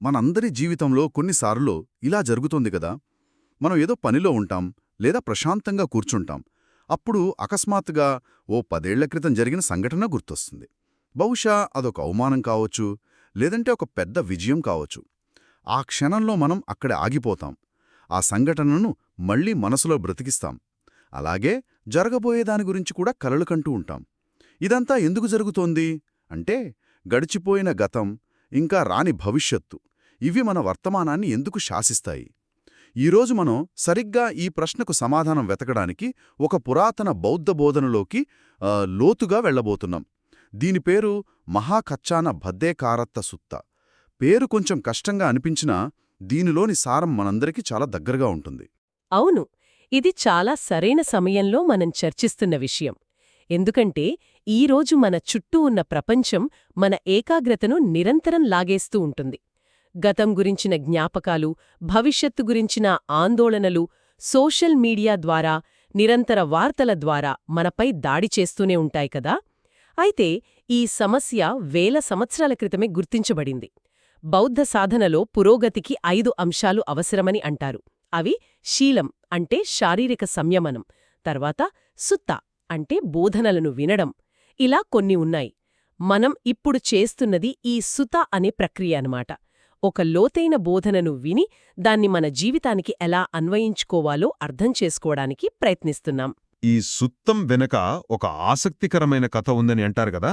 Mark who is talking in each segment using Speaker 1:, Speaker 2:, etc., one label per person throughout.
Speaker 1: మనందరి జీవితంలో కొన్నిసార్లు ఇలా జరుగుతోంది కదా. మనం ఏదో పనిలో ఉంటాం లేదా ప్రశాంతంగా కూర్చుంటాం. అప్పుడు అకస్మాత్తుగా ఓ 10 ఏళ్ల క్రితం జరిగిన సంఘటన గుర్తొస్తుంది. బహుశా అదొక అవమానం కావచ్చు, లేదంటే ఒక పెద్ద విజయం కావచ్చు. ఆ క్షణంలో మనం అక్కడే ఆగిపోతాం. ఆ సంఘటనను మళ్లీ మనసులో బ్రతికిస్తాం. అలాగే జరగబోయేదాని గురించి కూడా కలలు కంటూ ఉంటాం. ఇదంతా ఎందుకు జరుగుతోంది అంటే, గడిచిపోయిన గతం, ఇంకా రాని భవిష్యత్తు ఇవి మన వర్తమానాన్ని ఎందుకు శాసిస్తాయి? ఈరోజు మనం సరిగ్గా ఈ ప్రశ్నకు సమాధానం వెతకడానికి ఒక పురాతన బౌద్ధ బోధనలోకి లోతుగా వెళ్లబోతున్నాం. దీని పేరు మహాకచ్చాన భద్దేకారత్త సుత్త. పేరు కొంచెం కష్టంగా అనిపించినా దీనిలోని సారం మనందరికీ చాలా దగ్గరగా ఉంటుంది.
Speaker 2: అవును, ఇది చాలా సరైన సమయంలో మనం చర్చిస్తున్న విషయం. ఎందుకంటే ఈరోజు మన చుట్టూ ఉన్న ప్రపంచం మన ఏకాగ్రతను నిరంతరం లాగేస్తూ ఉంటుంది. గతం గురించిన జ్ఞాపకాలు, భవిష్యత్తు గురించిన ఆందోళనలు సోషల్ మీడియా ద్వారా, నిరంతర వార్తల ద్వారా మనపై దాడి చేస్తూనే ఉంటాయి కదా. అయితే ఈ సమస్య వేల సంవత్సరాల క్రితమే గుర్తించబడింది. బౌద్ధ సాధనలో పురోగతికి 5 అంశాలు అవసరమని అంటారు. అవి శీలం అంటే శారీరక సంయమనం, తర్వాత సుత్త అంటే బోధనలను వినడం, ఇలా కొన్ని ఉన్నాయి. మనం ఇప్పుడు చేస్తున్నది ఈ సుత అనే ప్రక్రియ అన్నమాట. ఒక లోతైన బోధనను విని దాన్ని మన జీవితానికి ఎలా అన్వయించుకోవాలో అర్థం చేసుకోవడానికి ప్రయత్నిస్తున్నాం.
Speaker 3: ఈ సుత్తం వెనక ఒక ఆసక్తికరమైన కథ ఉందని అంటారు కదా,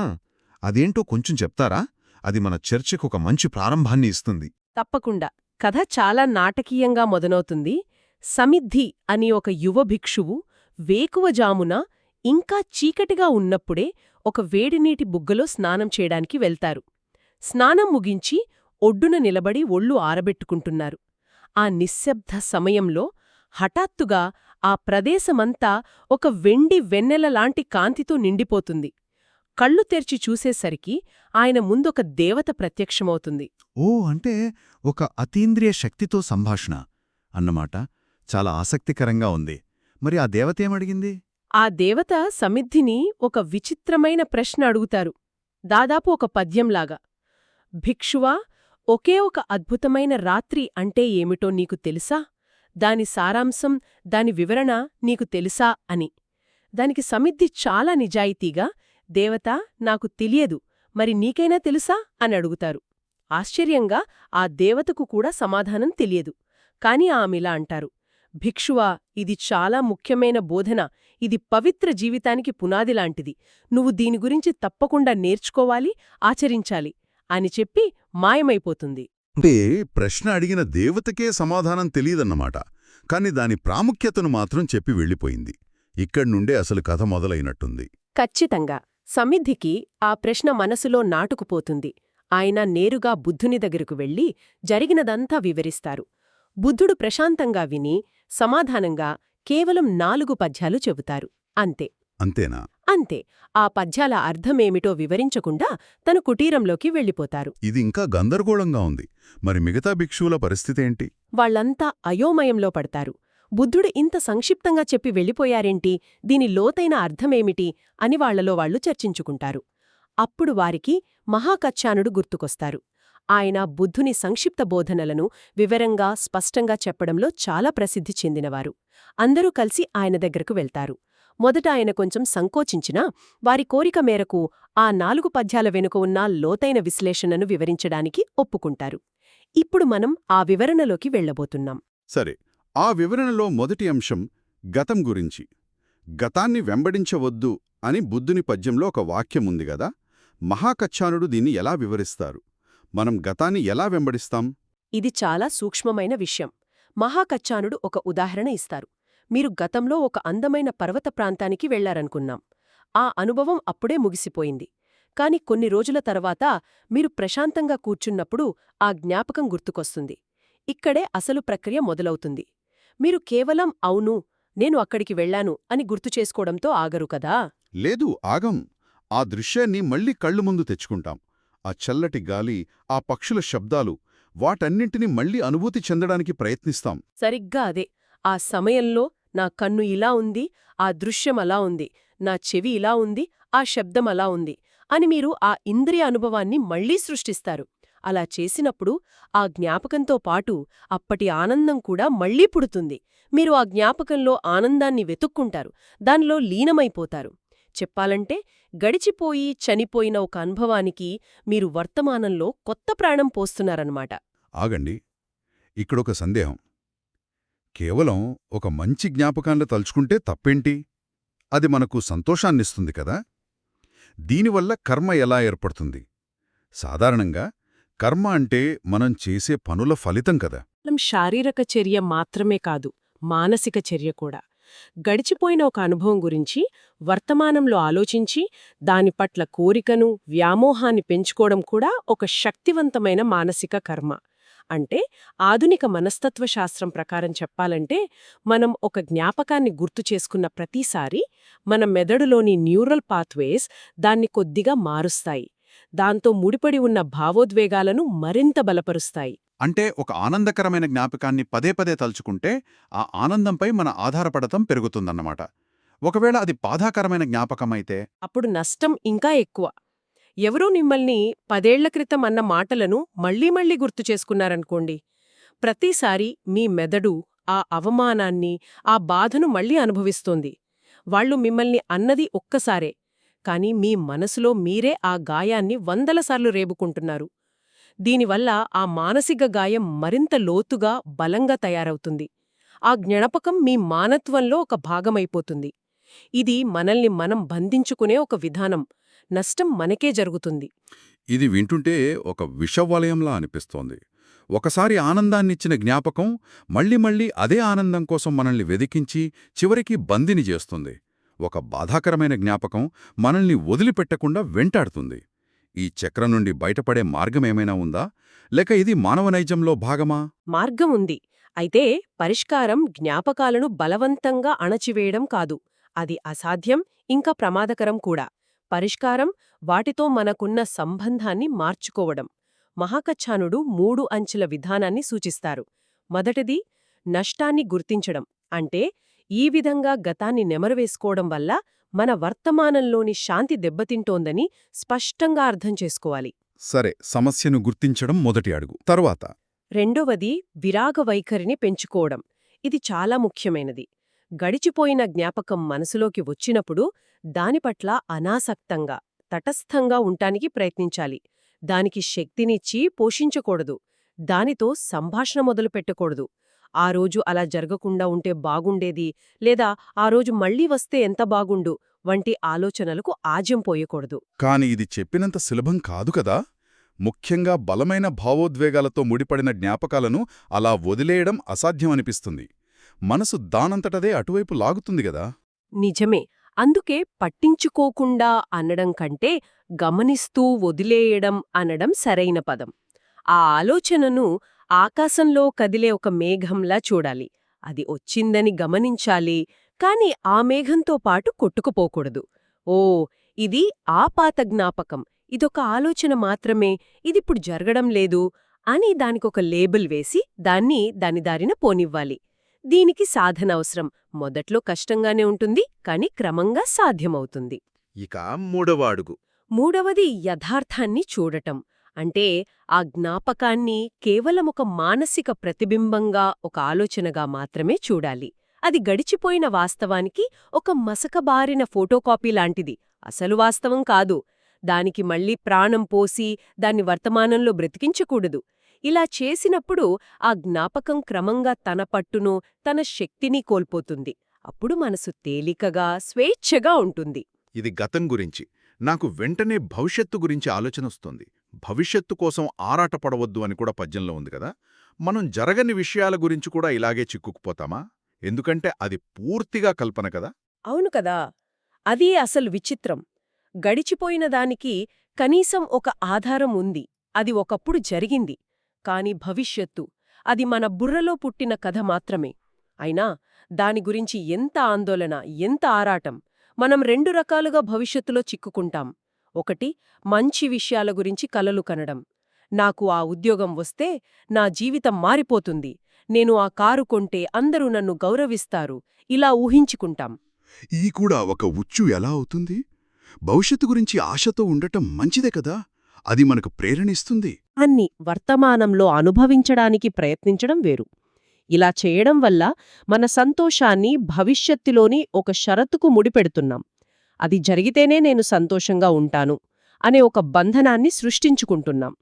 Speaker 3: అదేంటో కొంచెం చెప్తారా? అది మన చర్చకు ఒక మంచి ప్రారంభాన్ని ఇస్తుంది.
Speaker 2: తప్పకుండా. కథ చాలా నాటకీయంగా మొదలవుతుంది. సమిద్ధి అని ఒక యువ భిక్షువు వేకువజామున ఇంకా చీకటిగా ఉన్నప్పుడే ఒక వేడినీటి బుగ్గలో స్నానం చేయడానికి వెళ్తారు. స్నానం ముగించి ఒడ్డున నిలబడి ఒళ్ళు ఆరబెట్టుకుంటున్నారు. ఆ నిశ్శబ్ద సమయంలో హఠాత్తుగా ఆ ప్రదేశమంతా ఒక వెండి వెన్నెలలాంటి కాంతితో నిండిపోతుంది. కళ్ళు తెర్చి చూసేసరికి ఆయన ముందొక దేవత ప్రత్యక్షమవుతుంది.
Speaker 1: ఓ, అంటే ఒక అతీంద్రియ శక్తితో సంభాషణ అన్నమాట. చాలా ఆసక్తికరంగా ఉంది. మరి ఆ దేవతేమడిగింది?
Speaker 2: ఆ దేవత సమిద్ధిని ఒక విచిత్రమైన ప్రశ్న అడుగుతారు, దాదాపు ఒక పద్యంలాగా. భిక్షువా, ఒకే ఒక అద్భుతమైన రాత్రి అంటే ఏమిటో నీకు తెలుసా? దాని సారాంశం, దాని వివరణ నీకు తెలుసా అని. దానికి సమిద్ధి చాలా నిజాయితీగా, దేవతా, నాకు తెలియదు, మరి నీకైనా తెలుసా అని అడుగుతారు. ఆశ్చర్యంగా ఆ దేవతకు కూడా సమాధానం తెలియదు. కాని ఆమెలా అంటారు, భిక్షువా, ఇది చాలా ముఖ్యమైన బోధన, ఇది పవిత్ర జీవితానికి పునాదిలాంటిది, నువ్వు దీని గురించి తప్పకుండా నేర్చుకోవాలి, ఆచరించాలి అని చెప్పి మాయమైపోతుంది.
Speaker 1: అంటే ప్రశ్న అడిగిన దేవతకే సమాధానం తెలియదన్నమాట. కాని దాని ప్రాముఖ్యతను మాత్రం చెప్పి వెళ్ళిపోయింది. ఇక్కడ్నుండే అసలు కథ మొదలైనట్టుంది.
Speaker 2: ఖచ్చితంగా. సమిద్ధికి ఆ ప్రశ్న మనసులో నాటుకుపోతుంది. ఆయన నేరుగా బుద్ధుని దగ్గరకు వెళ్లి జరిగినదంతా వివరిస్తారు. బుద్ధుడు ప్రశాంతంగా విని సమాధానంగా కేవలం 4 పద్యాలు చెబుతారు. అంతే.
Speaker 1: అంతేనా?
Speaker 2: అంతే. ఆ పద్యాల అర్థమేమిటో వివరించకుండా తన కుటీరంలోకి వెళ్ళిపోతారు.
Speaker 1: ఇది ఇంకా గందరగోళంగా ఉంది. మరి మిగతా భిక్షువుల పరిస్థితేంటి?
Speaker 2: వాళ్లంతా అయోమయంలో పడతారు. బుద్ధుడు ఇంత సంక్షిప్తంగా చెప్పి వెళ్ళిపోయారేంటి, దీని లోతైన అర్థమేమిటి అని వాళ్లలో వాళ్లు చర్చించుకుంటారు. అప్పుడు వారికి మహాకచ్చానుడు గుర్తుకొస్తారు. ఆయన బుద్ధుని సంక్షిప్త బోధనలను వివరంగా, స్పష్టంగా చెప్పడంలో చాలా ప్రసిద్ధి చెందినవారు. అందరూ కలిసి ఆయన దగ్గరకు వెళ్తారు. మొదట ఆయన కొంచెం సంకోచించినా వారి కోరిక మేరకు ఆ 4 పద్యాల వెనుక ఉన్న లోతైన విశ్లేషణను వివరించడానికి ఒప్పుకుంటారు. ఇప్పుడు మనం ఆ వివరణలోకి వెళ్లబోతున్నాం.
Speaker 1: సరే, ఆ వివరణలో మొదటి అంశం గతం గురించి. గతాన్ని వెంబడించవద్దు అని బుద్ధుని పద్యంలో ఒక వాక్యముంది గదా. మహాకచ్చానుడు దీన్ని ఎలా వివరిస్తారు? మనం గతాన్ని ఎలా వెంబడిస్తాం?
Speaker 2: ఇది చాలా సూక్ష్మమైన విషయం. మహాకచ్చానుడు ఒక ఉదాహరణ ఇస్తారు. మీరు గతంలో ఒక అందమైన పర్వత ప్రాంతానికి వెళ్లారనుకున్నాం. ఆ అనుభవం అప్పుడే ముగిసిపోయింది. కాని కొన్ని రోజుల తర్వాత మీరు ప్రశాంతంగా కూర్చున్నప్పుడు ఆ జ్ఞాపకం గుర్తుకొస్తుంది. ఇక్కడే అసలు ప్రక్రియ మొదలవుతుంది. మీరు కేవలం అవును, నేను అక్కడికి వెళ్లాను అని గుర్తుచేసుకోవడంతో ఆగరు కదా.
Speaker 1: లేదు, ఆగం. ఆ దృశ్యాన్ని మళ్లీ కళ్ళు ముందు తెచ్చుకుంటాం. ఆ చల్లటి గాలి, ఆ పక్షుల శబ్దాలు, వాటన్నింటినీ మళ్లీ అనుభూతి చెందడానికి ప్రయత్నిస్తాం.
Speaker 2: సరిగ్గా అదే. ఆ సమయంలో నా కన్ను ఇలా ఉంది, ఆ దృశ్యం అలా ఉంది, నా చెవి ఇలా ఉంది, ఆ శబ్దం అలా ఉంది అని మీరు ఆ ఇంద్రియ అనుభవాన్ని మళ్లీ సృష్టిస్తారు. అలా చేసినప్పుడు ఆ జ్ఞాపకంతో పాటు అప్పటి ఆనందం కూడా మళ్లీ పుడుతుంది. మీరు ఆ జ్ఞాపకంలో ఆనందాన్ని వెతుక్కుంటారు, దానిలో లీనమైపోతారు. చెప్పాలంటే గడిచిపోయి చనిపోయిన ఒక అనుభవానికి మీరు వర్తమానంలో కొత్త ప్రాణం పోస్తున్నారన్నమాట.
Speaker 1: ఆగండి, ఇక్కడొక సందేహం. కేవలం ఒక మంచి జ్ఞాపకాన్ని తలుచుకుంటే తప్పేంటి? అది మనకు సంతోషాన్నిస్తుంది కదా. దీనివల్ల కర్మ ఎలా ఏర్పడుతుంది? సాధారణంగా కర్మ అంటే మనం చేసే పనుల ఫలితం కదా.
Speaker 4: కేవలం శారీరక చర్య మాత్రమే కాదు, మానసిక చర్య కూడా. గడిచిపోయిన ఒక అనుభవం గురించి వర్తమానంలో ఆలోచించి దాని పట్ల కోరికను, వ్యామోహాన్ని పెంచుకోవడం కూడా ఒక శక్తివంతమైన మానసిక కర్మ. అంటే ఆధునిక మనస్తత్వశాస్త్రం ప్రకారం చెప్పాలంటే మనం ఒక జ్ఞాపకాన్ని గుర్తు చేసుకున్న ప్రతిసారి మన మెదడులోని న్యూరల్ పాత్వేస్ దాన్ని కొద్దిగా మారుస్తాయి. దాంతో ముడిపడి ఉన్న భావోద్వేగాలను మరింత బలపరుస్తాయి.
Speaker 5: అంటే ఒక ఆనందకరమైన జ్ఞాపకాన్ని పదే పదే తలుచుకుంటే ఆ ఆనందంపై మన ఆధారపడటం పెరుగుతుందన్నమాట. ఒకవేళ అది బాధాకరమైన జ్ఞాపకమైతే
Speaker 4: అప్పుడు నష్టం ఇంకా ఎక్కువ. ఎవరో మిమ్మల్ని 10 ఏళ్ల క్రితం అన్న మాటలను మళ్లీ మళ్లీ గుర్తు చేసుకున్నారనుకోండి, ప్రతిసారి మీ మెదడు ఆ అవమానాన్ని, ఆ బాధను మళ్లీ అనుభవిస్తోంది. వాళ్ళు మిమ్మల్ని అన్నది ఒక్కసారే, కాని మీ మనసులో మీరే ఆ గాయాన్ని 100 సార్లు రేపుకుంటున్నారు. దీనివల్ల ఆ మానసిక గాయం మరింత లోతుగా, బలంగా తయారవుతుంది. ఆ జ్ఞాపకం మీ మానత్వంలో ఒక భాగమైపోతుంది. ఇది మనల్ని మనం బంధించుకునే ఒక విధానం. నష్టం మనకే జరుగుతుంది.
Speaker 1: ఇది వింటుంటే ఒక విషవలయంలా అనిపిస్తోంది. ఒకసారి ఆనందాన్నిచ్చిన జ్ఞాపకం మళ్ళీ మళ్ళీ అదే ఆనందం కోసం మనల్ని వెదికించి చివరికి బందిని చేస్తుంది. ఒక బాధాకరమైన జ్ఞాపకం మనల్ని వదిలిపెట్టకుండా వెంటాడుతుంది. ఈ చక్రం నుండి బయటపడే మార్గమేమైనా ఉందా, లేక ఇది మానవ నైజంలో భాగమా?
Speaker 4: మార్గం ఉంది. అయితే పరిష్కారం జ్ఞాపకాలను బలవంతంగా అణచివేయడం కాదు. అది అసాధ్యం, ఇంకా ప్రమాదకరం కూడా. పరిష్కారం వాటితో మనకున్న సంబంధాన్ని మార్చుకోవడం. మహాకచ్చానుడు 3 అంచెల విధానాన్ని సూచిస్తారు. మొదటిది నష్టాన్ని గుర్తించడం. అంటే ఈ విధంగా గతాన్ని నెమరువేసుకోవడం వల్ల మన వర్తమానంలోని శాంతి దెబ్బతింటోందని స్పష్టంగా అర్థం చేసుకోవాలి.
Speaker 1: సరే, సమస్యను గుర్తించడం మొదటి అడుగు. తరువాత
Speaker 4: రెండవది విరాగ వైఖరిని పెంచుకోవడం. ఇది చాలా ముఖ్యమైనది. గడిచిపోయిన జ్ఞాపకం మనసులోకి వచ్చినప్పుడు దాని పట్ల అనాసక్తంగా, తటస్థంగా ఉంటానికి ప్రయత్నించాలి. దానికి శక్తినిచ్చి పోషించకూడదు. దానితో సంభాషణ మొదలుపెట్టకూడదు. ఆ రోజు అలా జరగకుండా ఉంటే బాగుండేది, లేదా ఆ రోజు మళ్లీ వస్తే ఎంత బాగుండు వంటి ఆలోచనలకు ఆజ్యం పోయకూడదు.
Speaker 1: కాని ఇది చెప్పినంత సులభం కాదు కదా. ముఖ్యంగా బలమైన భావోద్వేగాలతో ముడిపడిన జ్ఞాపకాలను అలా వదిలేయడం అసాధ్యమనిపిస్తుంది. మనసు దానంతటదే అటువైపు లాగుతుంది గదా.
Speaker 4: నిజమే. అందుకే పట్టించుకోకుండా అనడం కంటే గమనిస్తూ వదిలేయడం అనడం సరైన పదం. ఆ ఆలోచనను ఆకాశంలో కదిలే ఒక మేఘంలా చూడాలి. అది వచ్చిందని గమనించాలి, కాని ఆ మేఘంతో పాటు కొట్టుకుపోకూడదు. ఓ, ఇది ఆ పాత జ్ఞాపకం, ఇదొక ఆలోచన మాత్రమే, ఇదిప్పుడు జరగడం లేదు అని దానికొక లేబుల్ వేసి దాని దారిన పోనివ్వాలి. దీనికి సాధన అవసరం. మొదట్లో కష్టంగానే ఉంటుంది, కాని క్రమంగా సాధ్యమవుతుంది.
Speaker 5: ఇక మూడవ అడుగు.
Speaker 4: మూడవది యథార్థాన్ని చూడటం. అంటే ఆ జ్ఞాపకాన్ని కేవలం ఒక మానసిక ప్రతిబింబంగా, ఒక ఆలోచనగా మాత్రమే చూడాలి. అది గడిచిపోయిన వాస్తవానికి ఒక మసకబారిన ఫోటోకాపీ లాంటిది, అసలు వాస్తవం కాదు. దానికి మళ్లీ ప్రాణం పోసి దాన్ని వర్తమానంలో బ్రతికించకూడదు. ఇలా చేసినప్పుడు ఆ జ్ఞాపకం క్రమంగా తన పట్టును, తన శక్తిని కోల్పోతుంది. అప్పుడు మనసు తేలికగా, స్వేచ్ఛగా ఉంటుంది.
Speaker 5: ఇది గతం గురించి. నాకు వెంటనే భవిష్యత్తు గురించి ఆలోచనొస్తుంది. భవిష్యత్తు కోసం ఆరాటపడవద్దు అని కూడా పద్యంలో ఉంది కదా. మనం జరగని విషయాల గురించి కూడా ఇలాగే చిక్కుకుపోతామా? ఎందుకంటే అది పూర్తిగా కల్పన కదా.
Speaker 4: అవును కదా. అది అసలు విచిత్రం. గడిచిపోయిన దానికి కనీసం ఒక ఆధారం ఉంది. అది ఒకప్పుడు జరిగింది. కాని భవిష్యత్తు, అది మన బుర్రలో పుట్టిన కథ మాత్రమే. అయినా దాని గురించి ఎంత ఆందోళన, ఎంత ఆరాటం. మనం 2 రకాలుగా భవిష్యత్తులో చిక్కుకుంటాం. ఒకటి, మంచి విషయాల గురించి కలలు కనడం. నాకు ఆ ఉద్యోగం వస్తే నా జీవితం మారిపోతుంది, నేను ఆ కారు కొంటే అందరూ నన్ను గౌరవిస్తారు, ఇలా ఊహించుకుంటాం.
Speaker 1: ఈ కూడా ఒక ఉచ్చు ఎలా అవుతుంది? భవిష్యత్తు గురించి ఆశతో ఉండటం మంచిదే కదా. అది మనకు ప్రేరణిస్తుంది.
Speaker 4: అన్ని వర్తమానంలో అనుభవించడానికి ప్రయత్నించడం వేరు. ఇలా చేయడం వల్ల మన సంతోషాన్ని భవిష్యత్తులోని ఒక షరతుకు ముడిపెడుతున్నాం. అది జరిగితేనే నేను సంతోషంగా ఉంటాను అనే ఒక బంధనాన్ని సృష్టించుకుంటున్నాం.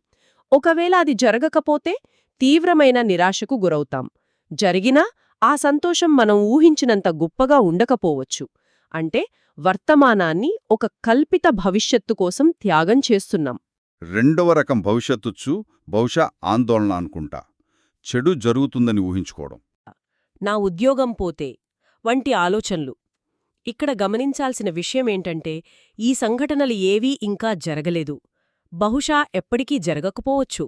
Speaker 4: ఒకవేళ అది జరగకపోతే తీవ్రమైన నిరాశకు గురవుతాం. జరిగినా ఆ సంతోషం మనం ఊహించినంత గొప్పగా ఉండకపోవచ్చు. అంటే వర్తమానాన్ని ఒక కల్పిత భవిష్యత్తు కోసం త్యాగం చేస్తున్నాం.
Speaker 1: రెండవ రకం భవిష్యత్తు బహుశా ఆందోళన అనుకుంటా. చెడు జరుగుతుందని ఊహించుకోవడం.
Speaker 4: నా ఉద్యోగం పోతే వంటి ఆలోచనలు. ఇక్కడ గమనించాల్సిన విషయమేంటంటే ఈ సంఘటనలు ఏవీ ఇంకా జరగలేదు. బహుశా ఎప్పటికీ జరగకపోవచ్చు.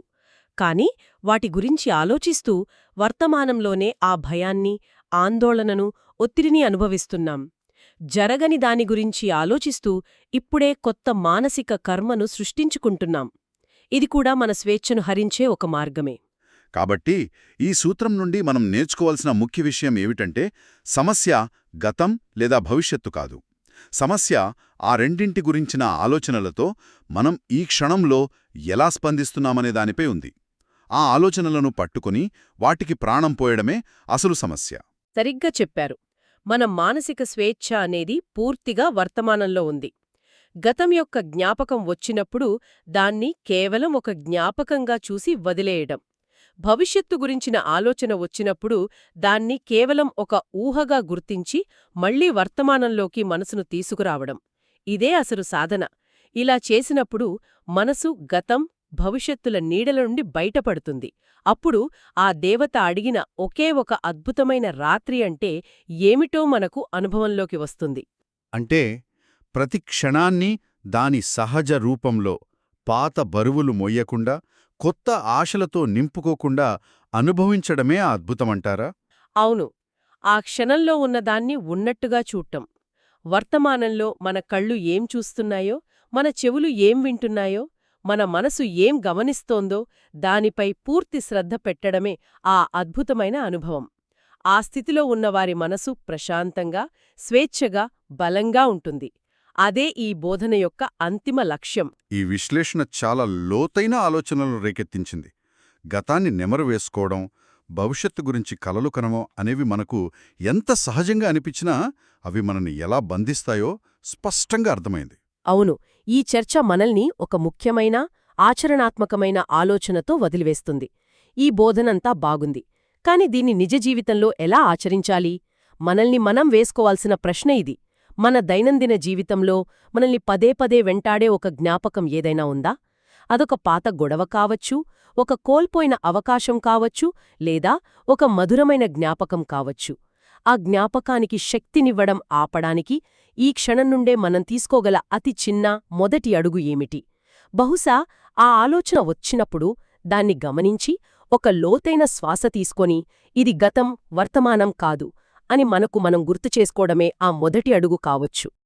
Speaker 4: కాని వాటి గురించి ఆలోచిస్తూ వర్తమానంలోనే ఆ భయాన్ని, ఆందోళనను, ఒత్తిడిని అనుభవిస్తున్నాం. జరగని దాని గురించి ఆలోచిస్తూ ఇప్పుడే కొత్త మానసిక కర్మను సృష్టించుకుంటున్నాం. ఇది కూడా మన స్వేచ్ఛను హరించే ఒక మార్గమే.
Speaker 1: కాబట్టి ఈ సూత్రం నుండి మనం నేర్చుకోవాల్సిన ముఖ్య విషయం ఏమిటంటే సమస్య గతం లేదా భవిష్యత్తు కాదు. సమస్య ఆ రెండింటి గురించిన ఆలోచనలతో మనం ఈ క్షణంలో ఎలా స్పందిస్తున్నామనే దానిపై ఉంది. ఆ ఆలోచనలను పట్టుకుని వాటికి ప్రాణం పోయడమే అసలు సమస్య.
Speaker 4: సరిగ్గా చెప్పారు. మన మానసిక స్వేచ్ఛ అనేది పూర్తిగా వర్తమానంలో ఉంది. గతం యొక్క జ్ఞాపకం వచ్చినప్పుడు దాన్ని కేవలం ఒక జ్ఞాపకంగా చూసి వదిలేయడం. భవిష్యత్తు గురించిన ఆలోచన వచ్చినప్పుడు దాన్ని కేవలం ఒక ఊహగా గుర్తించి మళ్లీ వర్తమానంలోకి మనసును తీసుకురావడం. ఇదే అసలు సాధన. ఇలా చేసినప్పుడు మనసు గతం, భవిష్యత్తుల నీడల నుండి బయటపడుతుంది. అప్పుడు ఆ దేవత అడిగిన ఒకే ఒక అద్భుతమైన రాత్రి అంటే ఏమిటో మనకు అనుభవంలోకి వస్తుంది.
Speaker 1: అంటే ప్రతి క్షణాన్ని దాని సహజ రూపంలో పాత బరువులు మొయ్యకుండా, కొత్త ఆశలతో నింపుకోకుండా అనుభవించడమే ఆ అద్భుతమంటారా?
Speaker 4: అవును. ఆ క్షణంలో ఉన్నదాన్ని ఉన్నట్టుగా చూడటం. వర్తమానంలో మన కళ్ళు ఏం చూస్తున్నాయో, మన చెవులు ఏం వింటున్నాయో, మన మనసు ఏం గమనిస్తోందో దానిపై పూర్తి శ్రద్ధ పెట్టడమే ఆ అద్భుతమైన అనుభవం. ఆ స్థితిలో ఉన్నవారి మనసు ప్రశాంతంగా, స్వేచ్ఛగా, బలంగా ఉంటుంది. అదే ఈ బోధన యొక్క అంతిమ లక్ష్యం.
Speaker 1: ఈ విశ్లేషణ చాలా లోతైన ఆలోచనలను రేకెత్తించింది. గతాన్ని నెమరు వేసుకోవడం, భవిష్యత్తు గురించి కలలు కనమో అనేవి మనకు ఎంత సహజంగా అనిపించినా అవి మనని ఎలా బంధిస్తాయో స్పష్టంగా అర్థమైంది.
Speaker 4: అవును. ఈ చర్చ మనల్ని ఒక ముఖ్యమైన, ఆచరణాత్మకమైన ఆలోచనతో వదిలివేస్తుంది. ఈ బోధనంతా బాగుంది. కాని దీన్ని నిజ జీవితంలో ఎలా ఆచరించాలి? మనల్ని మనం వేసుకోవాల్సిన ప్రశ్న ఇది. మన దైనందిన జీవితంలో మనల్ని పదే పదే వెంటాడే ఒక జ్ఞాపకం ఏదైనా ఉందా? అదొక పాత గొడవ కావచ్చు, ఒక కోల్పోయిన అవకాశం కావచ్చు, లేదా ఒక మధురమైన జ్ఞాపకం కావచ్చు. ఆ జ్ఞాపకానికి శక్తినివ్వడం ఆపడానికి ఈ క్షణం నుండే మనం తీసుకోగల అతి చిన్న మొదటి అడుగు ఏమిటి? బహుశా ఆ ఆలోచన వచ్చినప్పుడు దాన్ని గమనించి ఒక లోతైన శ్వాస తీసుకొని ఇది గతం, వర్తమానం కాదు అని మనకు మనం గుర్తు చేసుకోవడమే ఆ మొదటి అడుగు కావచ్చు.